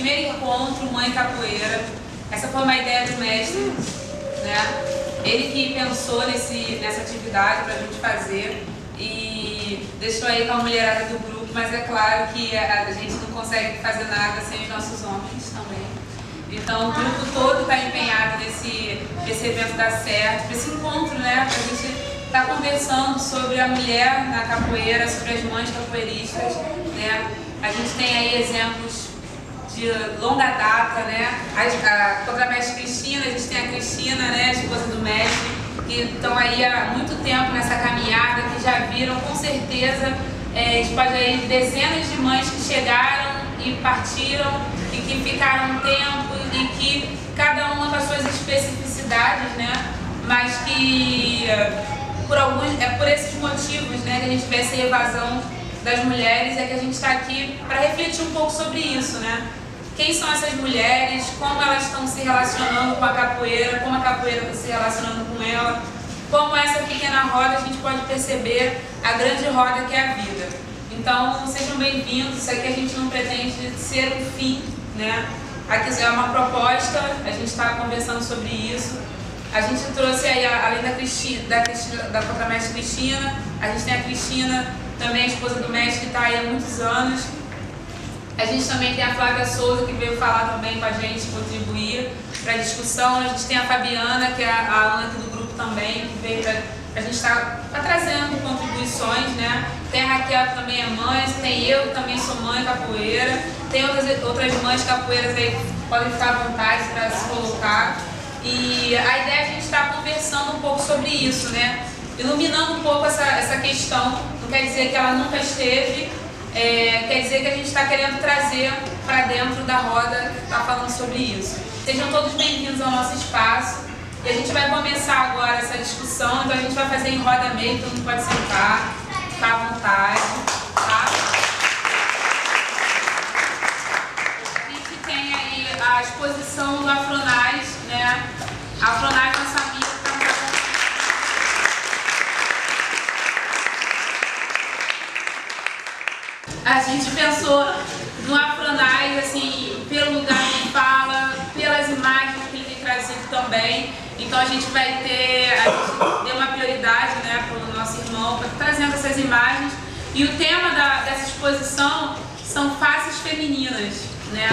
primeiro encontro Mãe Capoeira. Essa foi uma ideia do mestre, né? Ele que pensou nessa atividade para a gente fazer e deixou aí com a mulherada do grupo, mas é claro que a gente não consegue fazer nada sem os nossos homens também. Então o grupo todo está empenhado nesse evento dar certo, para esse encontro, né? Para a gente estar conversando sobre a mulher na capoeira, sobre as mães capoeiristas, né? A gente tem aí exemplos de longa data, né? Contra a mestre Cristina, a gente tem a Cristina, né? A esposa do mestre, que estão aí há muito tempo nessa caminhada, que já viram com certeza, a gente pode aí dezenas de mães que chegaram e partiram e que ficaram um tempo e que cada uma com as suas especificidades, né? Mas que por esses motivos, né, que a gente vê essa evasão das mulheres, é que a gente está aqui para refletir um pouco sobre isso, né? Quem são essas mulheres, como elas estão se relacionando com a capoeira, como a capoeira está se relacionando com ela, como essa pequena roda a gente pode perceber a grande roda que é a vida. Então, sejam bem-vindos. Isso aqui a gente não pretende ser um fim, né? Aqui é uma proposta, a gente está conversando sobre isso. A gente trouxe aí, além da contramestre Cristina, a gente tem a Cristina, também a esposa do mestre, que está aí há muitos anos. A gente também tem a Flávia Souza, que veio falar também com a gente, contribuir para a discussão. A gente tem a Fabiana, que é a aluna aqui do grupo também, que veio para a gente estar trazendo contribuições, né? Tem a Raquel, que também é mãe, tem eu, que também sou mãe capoeira, tem outras mães capoeiras aí que podem ficar à vontade para se colocar. E a ideia é a gente estar conversando um pouco sobre isso, né? Iluminando um pouco essa questão. Não quer dizer que ela nunca esteve, quer dizer que a gente está querendo trazer para dentro da roda que está falando sobre isso. Sejam todos bem-vindos ao nosso espaço. E a gente vai começar agora essa discussão, então a gente vai fazer em roda meio, todo mundo pode sentar, ficar à vontade, tá? A gente tem aí a exposição do Afronais, né? A Afronais, nossa amiga, a gente pensou no Afronais, assim, pelo lugar que fala, pelas imagens que ele tem trazido também. Então a gente deu uma prioridade, né, para o nosso irmão, trazendo essas imagens. E o tema dessa exposição são faces femininas, né?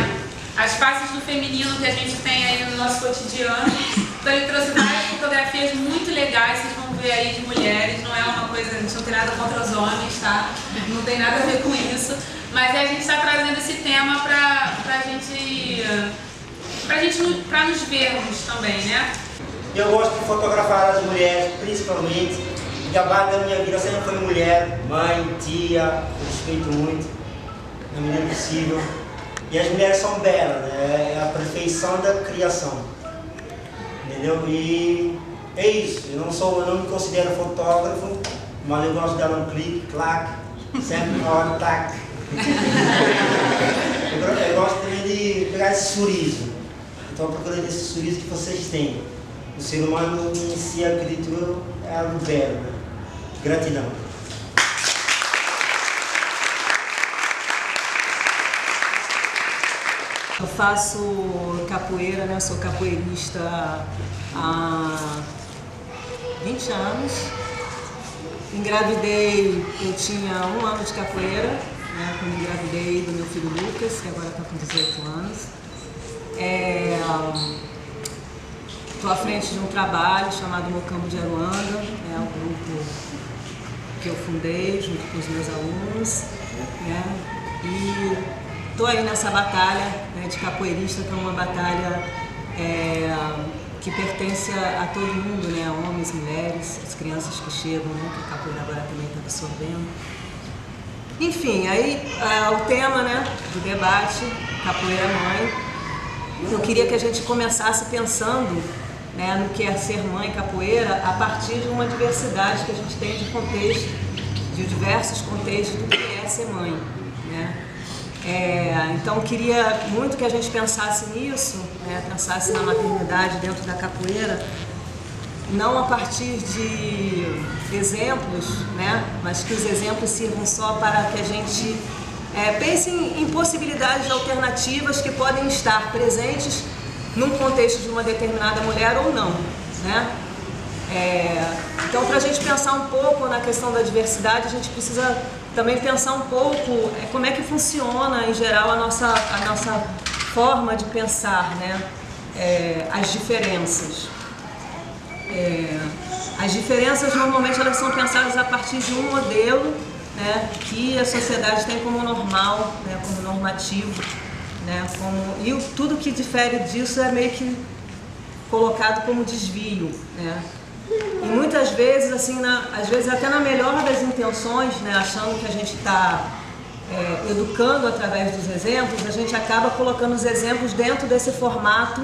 As faces do feminino que a gente tem aí no nosso cotidiano. Então ele trouxe várias fotografias muito legais, vocês vão ver aí, de mulheres. Não é uma coisa, a gente não tem nada contra os homens, tá? Não tem nada a ver com isso. Mas a gente está trazendo esse tema para nos vermos também, né? Eu gosto de fotografar as mulheres, principalmente. O trabalho da minha vida sempre foi mulher, mãe, tia, eu respeito muito, na medida possível. E as mulheres são belas, né? É a perfeição da criação, entendeu? E é isso, eu não me considero fotógrafo, mas eu gosto de dar um clique, clac, sempre na hora, tac. Eu gosto também de pegar esse sorriso, então procurando esse sorriso que vocês têm. O ser humano em si, acredito eu, é algo belo, né? Gratidão. Eu faço capoeira, né? Sou capoeirista há 20 anos. Engravidei, eu tinha 1 ano de capoeira, né? Quando engravidei do meu filho Lucas, que agora está com 18 anos. Estou à frente de um trabalho chamado Mocambo de Aruanda, um grupo que eu fundei junto com os meus alunos, né? E estou aí nessa batalha, né, de capoeirista, que é uma batalha que pertence a todo mundo, né? Homens, mulheres, as crianças que chegam, né? Que a capoeira agora também está absorvendo. Enfim, aí o tema, né, do debate, Capoeira Mãe, eu queria que a gente começasse pensando, né, no que é ser mãe capoeira a partir de uma diversidade que a gente tem de contexto, de diversos contextos do que é ser mãe, né? Então queria muito que a gente pensasse nisso, né, pensasse na maternidade dentro da capoeira, não a partir de exemplos, né, mas que os exemplos sirvam só para que a gente pense em possibilidades alternativas que podem estar presentes num contexto de uma determinada mulher ou não, né? Então, para a gente pensar um pouco na questão da diversidade, a gente precisa também pensar um pouco como é que funciona, em geral, a nossa forma de pensar, né? As diferenças. As diferenças, normalmente, elas são pensadas a partir de um modelo, né, que a sociedade tem como normal, né, como normativo, né, e tudo que difere disso é meio que colocado como desvio, né? E muitas vezes, assim, às vezes até na melhor das intenções, né, achando que a gente está educando através dos exemplos, a gente acaba colocando os exemplos dentro desse formato,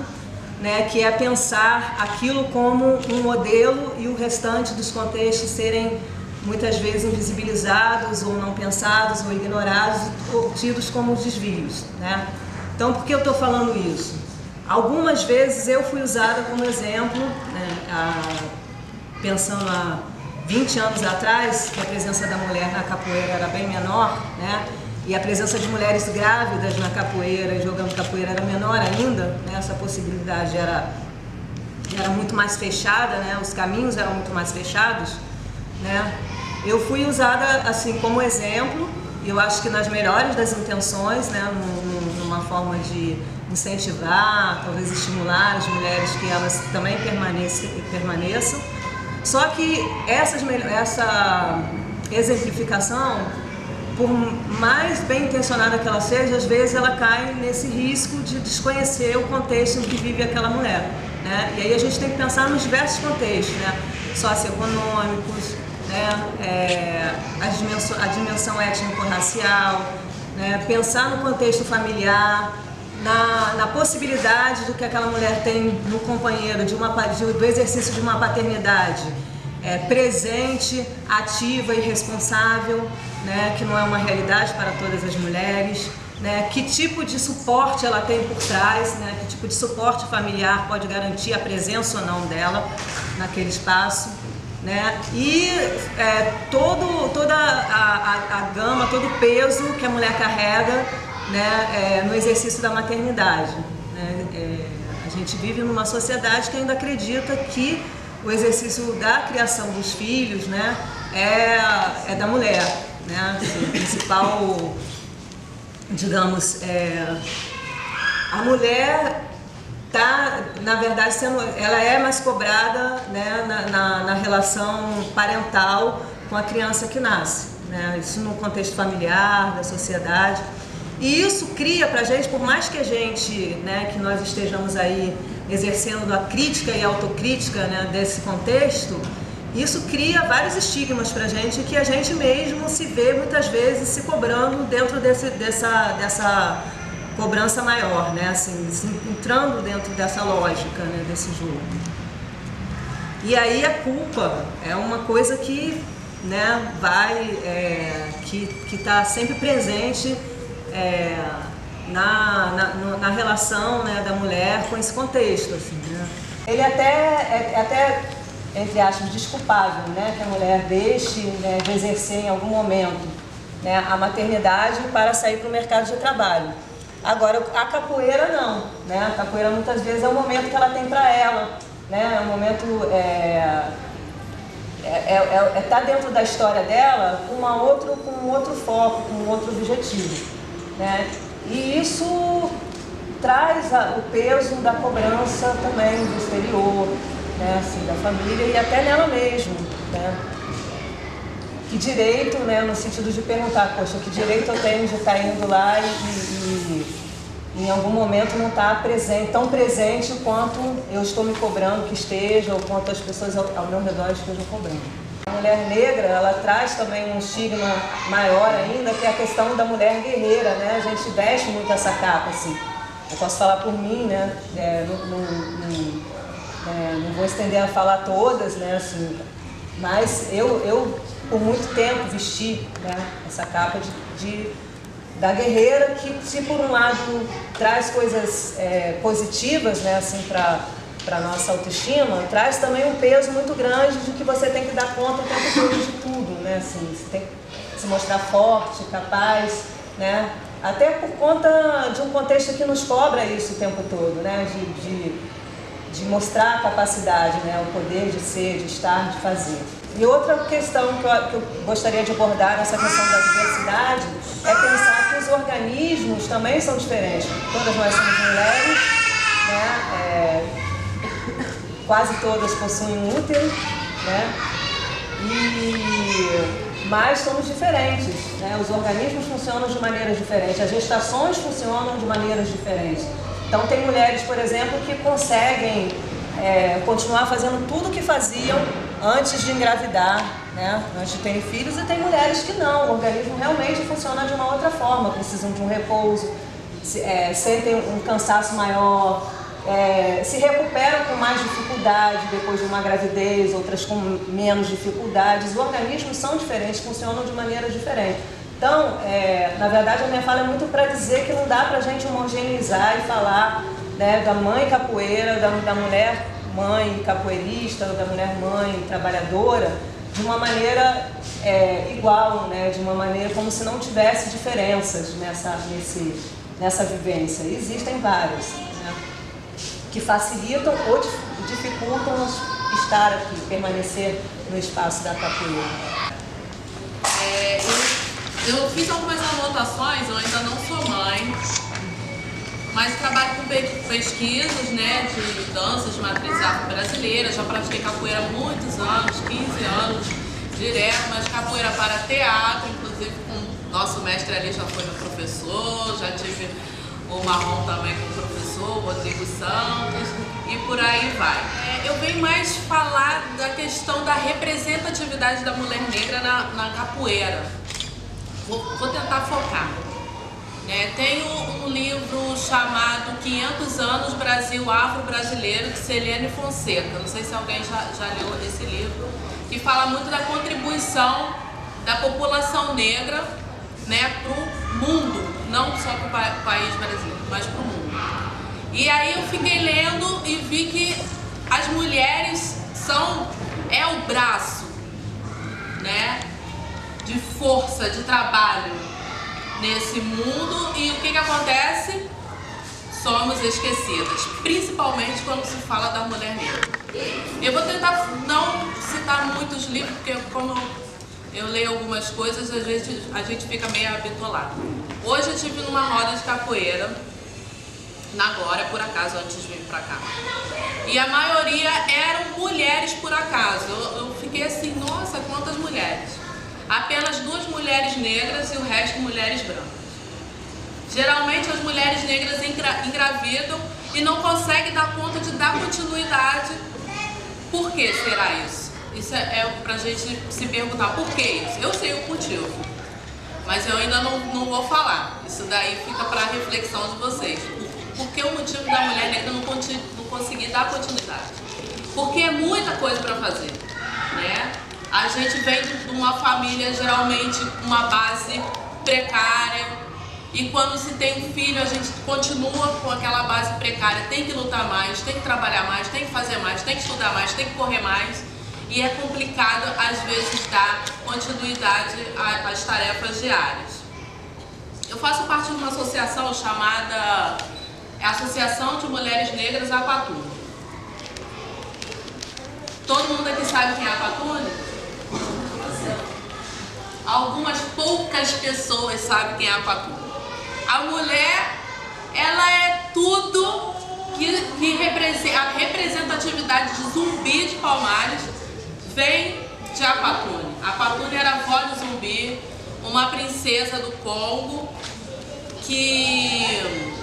né, que é pensar aquilo como um modelo e o restante dos contextos serem muitas vezes invisibilizados ou não pensados ou ignorados ou tidos como desvios, né? Então, por que eu estou falando isso? Algumas vezes eu fui usada como exemplo, né, pensando há 20 anos atrás, que a presença da mulher na capoeira era bem menor, né? E a presença de mulheres grávidas na capoeira, jogando capoeira, era menor ainda, né? Essa possibilidade era muito mais fechada, né? Os caminhos eram muito mais fechados, né? Eu fui usada assim como exemplo, e eu acho que nas melhores das intenções, né? Numa forma de incentivar, talvez estimular as mulheres que elas também permaneçam. Só que essa exemplificação, por mais bem intencionada que ela seja, às vezes ela cai nesse risco de desconhecer o contexto em que vive aquela mulher, né? E aí a gente tem que pensar nos diversos contextos, né? Socioeconômicos, né? A dimensão étnico-racial, né? Pensar no contexto familiar, na possibilidade do que aquela mulher tem no companheiro, do exercício de uma paternidade presente, ativa e responsável, né, que não é uma realidade para todas as mulheres, né, que tipo de suporte ela tem por trás, né, que tipo de suporte familiar pode garantir a presença ou não dela naquele espaço, né, e toda a gama, todo o peso que a mulher carrega, né, no exercício da maternidade, né. A gente vive numa sociedade que ainda acredita que o exercício da criação dos filhos, né, é da mulher, né, assim, o principal, digamos, a mulher está, na verdade, ela é mais cobrada, né, na relação parental com a criança que nasce, né, isso no contexto familiar, da sociedade. E isso cria pra gente, por mais que a gente, né, que nós estejamos aí exercendo a crítica e a autocrítica, né, desse contexto, isso cria vários estigmas pra gente que a gente mesmo se vê muitas vezes se cobrando dentro dessa cobrança maior, né, assim, entrando dentro dessa lógica, né, desse jogo. E aí a culpa é uma coisa que, né, que está sempre presente na relação, né, da mulher com esse contexto, assim, né? Ele até, entre aspas, desculpável, né, que a mulher deixe, né, de exercer em algum momento, né, a maternidade para sair para o mercado de trabalho. Agora, a capoeira não, né? A capoeira muitas vezes é o momento que ela tem para ela, né? É um momento, tá dentro da história dela com um outro foco, com um outro objetivo, né? E isso traz o peso da cobrança também do exterior, né? Assim, da família e até nela mesma, né? Que direito, né, no sentido de perguntar, poxa, que direito eu tenho de estar indo lá e em algum momento não estar tão presente quanto eu estou me cobrando que esteja, ou quanto as pessoas ao meu redor estejam cobrando. A mulher negra, ela traz também um estigma maior ainda, que é a questão da mulher guerreira, né? A gente veste muito essa capa, assim. Eu posso falar por mim, né? Não vou estender a falar todas, né? Assim, mas eu por muito tempo vesti, né, essa capa da guerreira que, se por um lado traz coisas positivas, né, assim, para nossa autoestima, traz também um peso muito grande de que você tem que dar conta o tempo todo de tudo, né, assim, você tem que se mostrar forte, capaz, né? Até por conta de um contexto que nos cobra isso o tempo todo, né? De mostrar a capacidade, né? O poder de ser, de estar, de fazer. E outra questão que eu gostaria de abordar nessa questão da diversidade é pensar que os organismos também são diferentes. Todas nós somos mulheres, né? Quase todas possuem um útero, né? Mas somos diferentes, né? Os organismos funcionam de maneiras diferentes, as gestações funcionam de maneiras diferentes. Então tem mulheres, por exemplo, que conseguem continuar fazendo tudo o que faziam antes de engravidar, né? Antes de terem filhos, e tem mulheres que não, o organismo realmente funciona de uma outra forma, precisam de um repouso, sentem um cansaço maior, se recuperam com mais dificuldade depois de uma gravidez, outras com menos dificuldades. Os organismos são diferentes, funcionam de maneira diferente. Então, na verdade, a minha fala é muito para dizer que não dá para a gente homogeneizar e falar, né, da mãe capoeira, da mulher mãe capoeirista, da mulher mãe trabalhadora, de uma maneira igual, né, de uma maneira como se não tivesse diferenças nessa vivência. E existem várias, né, que facilitam ou dificultam estar aqui, permanecer no espaço da capoeira. Eu fiz algumas anotações, eu ainda não sou mãe, mas trabalho com pesquisas, né, de danças de matriz afro-brasileira. Já pratiquei capoeira há muitos anos, 15 anos, direto, mas capoeira para teatro, inclusive com nosso mestre ali já foi meu professor, já tive o marrom também com o professor Rodrigo Santos, e por aí vai. Eu venho mais falar da questão da representatividade da mulher negra na capoeira. Vou tentar focar. Tem um livro chamado 500 anos Brasil Afro-Brasileiro, de Celene Fonseca. Não sei se alguém já leu esse livro, que fala muito da contribuição da população negra, né, para o mundo, não só para o país brasileiro, mas para o mundo. E aí eu fiquei lendo e vi que as mulheres é o braço, né, de força, de trabalho nesse mundo, e o que acontece? Somos esquecidas, principalmente quando se fala da mulher negra. Eu vou tentar não citar muitos livros, porque como eu leio algumas coisas, às vezes a gente fica meio abitolado. Hoje eu estive numa roda de capoeira, na Glória, por acaso, antes de vir pra cá. E a maioria eram mulheres, por acaso. Eu fiquei assim, nossa, quantas mulheres. Apenas 2 mulheres negras e o resto mulheres brancas. Geralmente as mulheres negras engravidam e não conseguem dar conta de dar continuidade. Por que será isso? Isso é pra gente se perguntar por que isso. Eu sei o motivo, mas eu ainda não vou falar. Isso daí fica para a reflexão de vocês. Por que o motivo da mulher negra não conseguir dar continuidade? Porque é muita coisa para fazer, né? A gente vem de uma família, geralmente, uma base precária, e quando se tem um filho, a gente continua com aquela base precária, tem que lutar mais, tem que trabalhar mais, tem que fazer mais, tem que estudar mais, tem que correr mais, e é complicado, às vezes, dar continuidade às tarefas diárias. Eu faço parte de uma associação chamada Associação de Mulheres Negras Apatune. Todo mundo aqui sabe quem é Apatune? Algumas poucas pessoas sabem quem é a Apatune. A mulher, ela é tudo que representa, a representatividade de Zumbi de Palmares vem de Apatune. A Apatune era avó de Zumbi, uma princesa do Congo que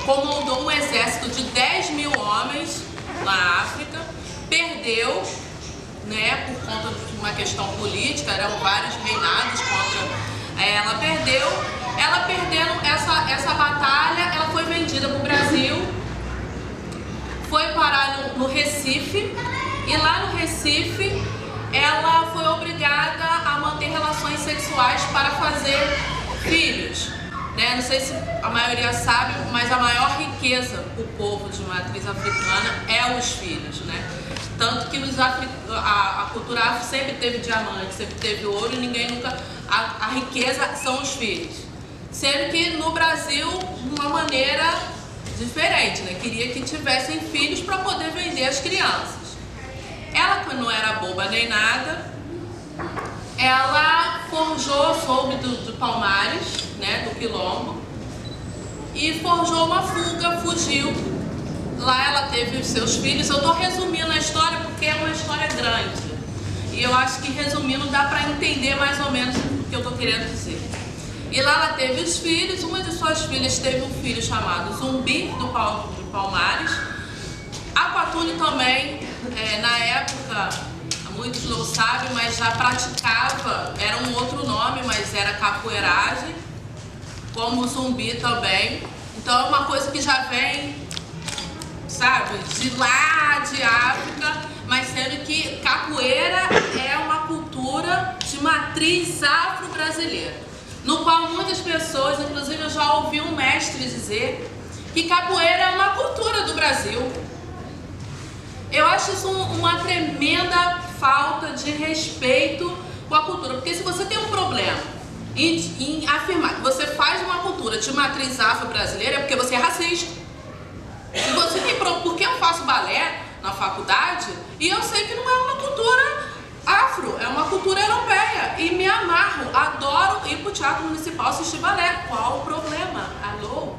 comandou um exército de 10 mil homens na África, perdeu, né, por conta de uma questão política, eram vários reinados contra ela, ela perdendo essa batalha, ela foi vendida para o Brasil, foi parar no Recife, e lá no Recife ela foi obrigada a manter relações sexuais para fazer filhos, né? Não sei se a maioria sabe, mas a maior riqueza do povo de matriz africana é os filhos, né? Tanto que a cultura afro sempre teve diamante, sempre teve ouro, e ninguém nunca... A riqueza são os filhos. Sendo que no Brasil, de uma maneira diferente, né? Queria que tivessem filhos para poder vender as crianças. Ela, que não era boba nem nada, ela forjou, soube do Palmares, né, do Quilombo, e forjou uma fuga, fugiu. Lá ela teve os seus filhos. Eu estou resumindo a história porque é uma história grande. E eu acho que resumindo dá para entender mais ou menos o que eu estou querendo dizer. E lá ela teve os filhos. Uma de suas filhas teve um filho chamado Zumbi, do Palmares. A Quatuli também, na época, muitos não sabem, mas já praticava, era um outro nome, mas era capoeiragem, como o Zumbi também. Então é uma coisa que já vem, sabe, de lá de África, mas sendo que capoeira é uma cultura de matriz afro-brasileira, no qual muitas pessoas, inclusive eu já ouvi um mestre dizer que capoeira é uma cultura do Brasil. Eu acho isso uma tremenda falta de respeito com a cultura, porque se você tem um problema em afirmar que você faz uma cultura de matriz afro-brasileira, é porque você é racista. Se você tem problema, porque eu faço balé na faculdade e eu sei que não é uma cultura afro, é uma cultura europeia e me amarro, adoro ir para o Teatro Municipal assistir balé. Qual o problema? Alô?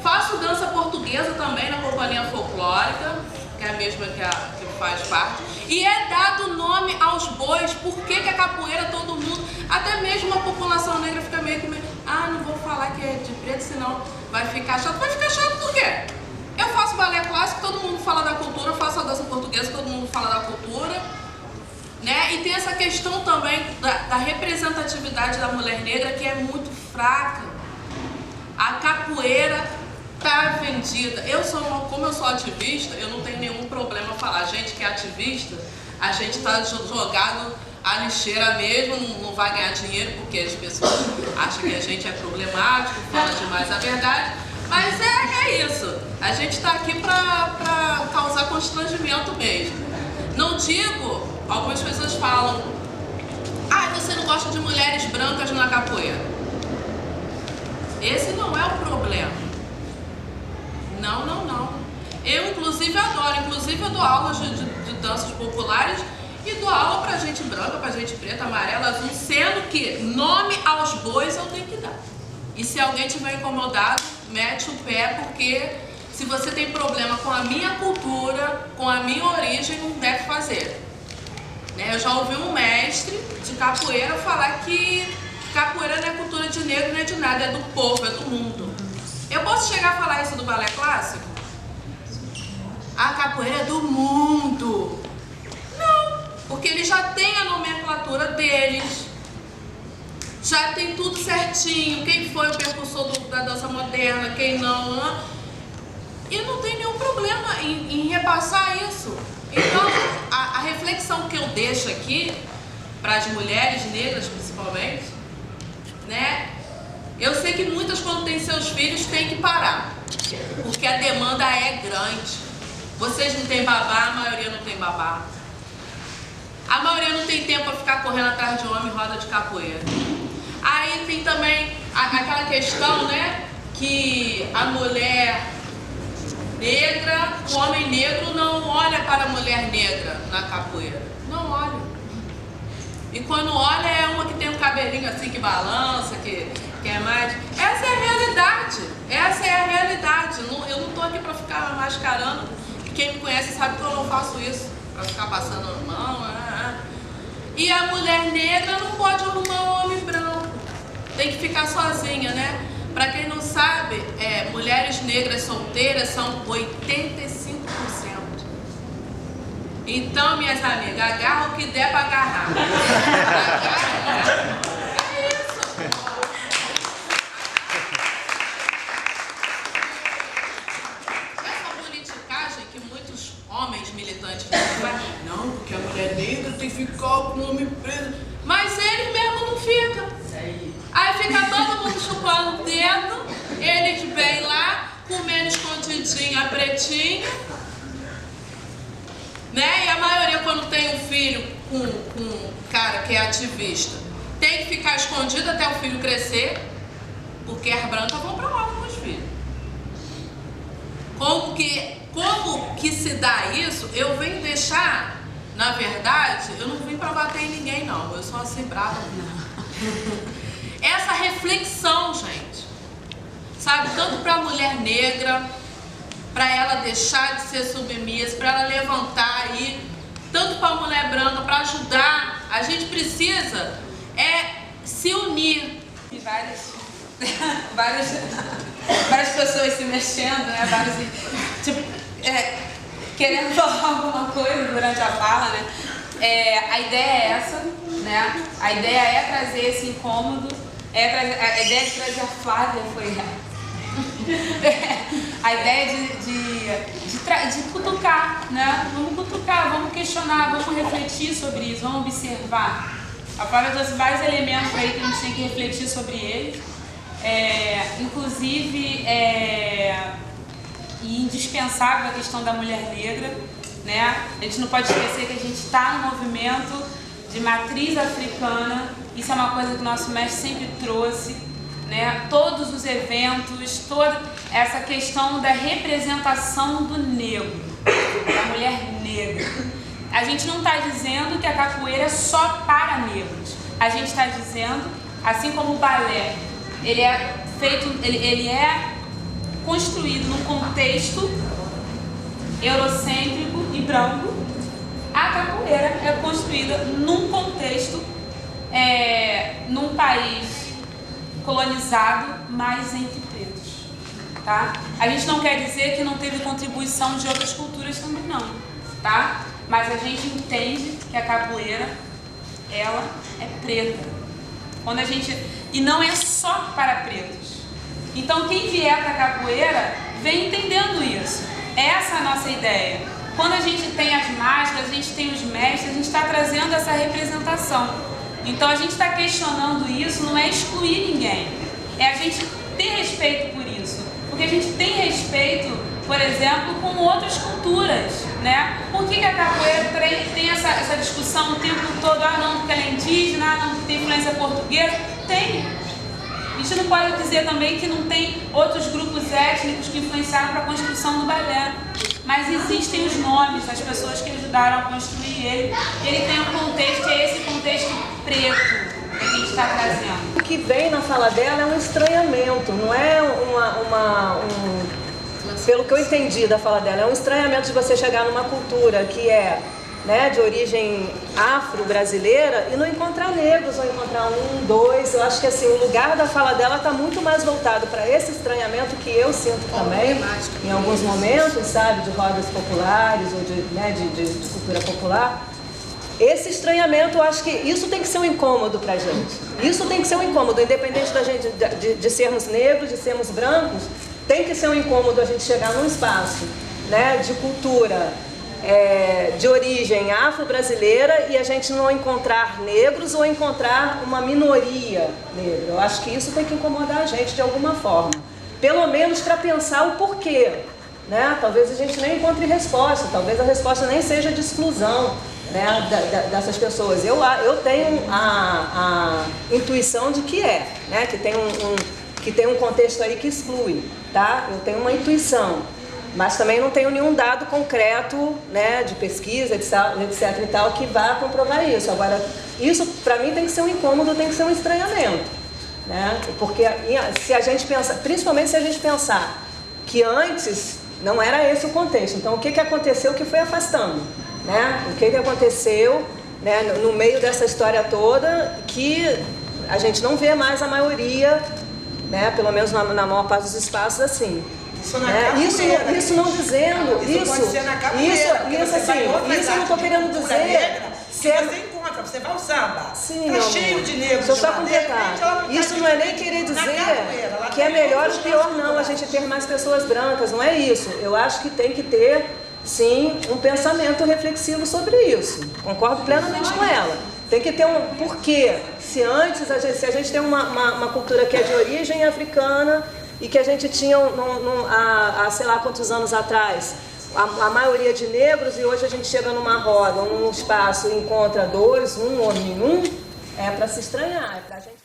Faço dança portuguesa também na Companhia Folclórica, que é a mesma que faz parte, e é dado nome aos bois. Por que a capoeira todo mundo, até mesmo a população negra fica meio que não vou falar que é de preto, senão vai ficar chato. Vai ficar chato por quê? Eu faço balé clássico, todo mundo fala da cultura, eu faço a dança portuguesa, todo mundo fala da cultura, né? E tem essa questão também da representatividade da mulher negra, que é muito fraca. A capoeira tá vendida. Como eu sou ativista, eu não tenho nenhum problema falar. A gente que é ativista, a gente tá jogado à lixeira mesmo, não vai ganhar dinheiro, porque as pessoas acham que a gente é problemático, fala demais a verdade. Mas é isso. A gente está aqui para causar constrangimento mesmo. Não digo, algumas pessoas falam, você não gosta de mulheres brancas na capoeira. Esse não é o problema. Não. Eu, inclusive, adoro. Inclusive, eu dou aulas de danças populares e dou aula pra gente branca, pra gente preta, amarela, azul, sendo que nome aos bois eu tenho que dar. E se alguém estiver incomodado, mete o pé, porque se você tem problema com a minha cultura, com a minha origem, não deve fazer. Né? Eu já ouvi um mestre de capoeira falar que capoeira não é cultura de negro, nem de nada, é do povo, é do mundo. Eu posso chegar a falar isso do balé clássico? A capoeira é do mundo. Não, porque eles já têm a nomenclatura deles. Já tem tudo certinho, quem foi o percursor da dança moderna, quem não. E não tem nenhum problema em repassar isso. Então, a reflexão que eu deixo aqui, para as mulheres negras principalmente, né? Eu sei que muitas, quando têm seus filhos, têm que parar, porque a demanda é grande. Vocês não têm babá, a maioria não tem babá. A maioria não tem tempo para ficar correndo atrás de homem em roda de capoeira. Aí tem também aquela questão, né, que a mulher negra, o homem negro não olha para a mulher negra na capoeira. Não olha. E quando olha é uma que tem um cabelinho assim que balança, que é mais... Essa é a realidade. Essa é a realidade. Eu não estou aqui para ficar mascarando. Quem me conhece sabe que eu não faço isso, para ficar passando a mão. E a mulher negra não pode arrumar um homem branco. Tem que ficar sozinha, né? Para quem não sabe, mulheres negras solteiras são 85%. Então, minhas amigas, agarra o que der para agarrar. É isso. Essa politicagem que muitos homens militantes fazem, não, porque a mulher negra tem que ficar com o homem preso. Mas eles mesmo não ficam. Aí fica todo mundo chupando o dedo, eles vêm lá, comendo escondidinho a pretinha, né? E a maioria, quando tem um filho com um cara que é ativista, tem que ficar escondido até o filho crescer, porque as brancas vão pra lá com os filhos. Como que se dá isso? Eu venho deixar, na verdade, eu não vim pra bater em ninguém não, eu sou assim brava. Essa reflexão, gente, sabe, tanto pra mulher negra, pra ela deixar de ser submissa, pra ela levantar aí, tanto pra mulher branca, pra ajudar, a gente precisa se unir. E várias pessoas se mexendo, né? Querendo falar alguma coisa durante a fala, né? A ideia é essa, né? A ideia é trazer esse incômodo, a ideia de trazer a Flávia foi a ideia de cutucar, né? Vamos cutucar, vamos questionar, vamos refletir sobre isso, vamos observar. A Flávia trouxe vários elementos aí que a gente tem que refletir sobre eles. Inclusive, indispensável a questão da mulher negra, né? A gente não pode esquecer que a gente está no movimento de matriz africana, isso é uma coisa que o nosso mestre sempre trouxe, né? Todos os eventos, toda essa questão da representação do negro, da mulher negra. A gente não está dizendo que a capoeira é só para negros, a gente está dizendo, assim como o balé, ele é construído num contexto eurocêntrico e branco, a capoeira é construída num contexto, num país colonizado, mas entre pretos, tá? A gente não quer dizer que não teve contribuição de outras culturas também não, tá? Mas a gente entende que a capoeira, ela é preta. E não é só para pretos. Então quem vier para a capoeira, vem entendendo isso. Essa é a nossa ideia. Quando a gente tem as máscaras, a gente tem os mestres, a gente está trazendo essa representação. Então a gente está questionando isso, não é excluir ninguém. É a gente ter respeito por isso. Porque a gente tem respeito, por exemplo, com outras culturas, né? Por que a capoeira tem essa discussão o tempo todo? Ah, não, porque ela é indígena, ah, não, porque tem influência portuguesa? Tem. A gente não pode dizer também que não tem outros grupos étnicos que influenciaram para a construção do balé. Mas existem os nomes das pessoas que ajudaram a construir ele. Ele tem um contexto, é esse contexto preto que a gente está trazendo. O que vem na fala dela é um estranhamento, não é pelo que eu entendi da fala dela, é um estranhamento de você chegar numa cultura que é, né, de origem afro-brasileira e não encontrar negros, ou encontrar um, dois. Eu acho que assim, o lugar da fala dela está muito mais voltado para esse estranhamento que eu sinto também, em alguns momentos, sabe, de rodas populares ou de cultura popular. Esse estranhamento, eu acho que isso tem que ser um incômodo para a gente. Isso tem que ser um incômodo, independente da gente de sermos negros, de sermos brancos, tem que ser um incômodo a gente chegar num espaço, né, de cultura, de origem afro-brasileira e a gente não encontrar negros ou encontrar uma minoria negra. Eu acho que isso tem que incomodar a gente de alguma forma. Pelo menos para pensar o porquê, né? Talvez a gente nem encontre resposta, talvez a resposta nem seja de exclusão, né, dessas pessoas. Eu tenho a intuição de que né, que tem um contexto aí que exclui, tá? Eu tenho uma intuição. Mas também não tenho nenhum dado concreto, né, de pesquisa, etc. e tal, que vá comprovar isso. Agora, isso para mim tem que ser um incômodo, tem que ser um estranhamento, né? Porque se a gente pensar, principalmente se a gente pensar que antes não era esse o contexto. Então, o que aconteceu que foi afastando, né? O que aconteceu, né, no meio dessa história toda que a gente não vê mais a maioria, né, pelo menos na maior parte dos espaços assim. Isso não dizendo, isso pode ser na capoeira, isso eu não estou querendo dizer. Você encontra, você vai ao samba, sim, tá cheio de negros. Deixa eu só completar. Isso não é nem querer dizer que é melhor ou pior, não, a gente ter mais pessoas brancas, não é isso. Eu acho que tem que ter, sim, um pensamento reflexivo sobre isso. Concordo plenamente com ela. Tem que ter um porquê. Se a gente tem uma cultura que é de origem africana e que a gente tinha há sei lá quantos anos atrás, a maioria de negros, e hoje a gente chega numa roda, num espaço e encontra dois, um ou nenhum, é para se estranhar, é para a gente...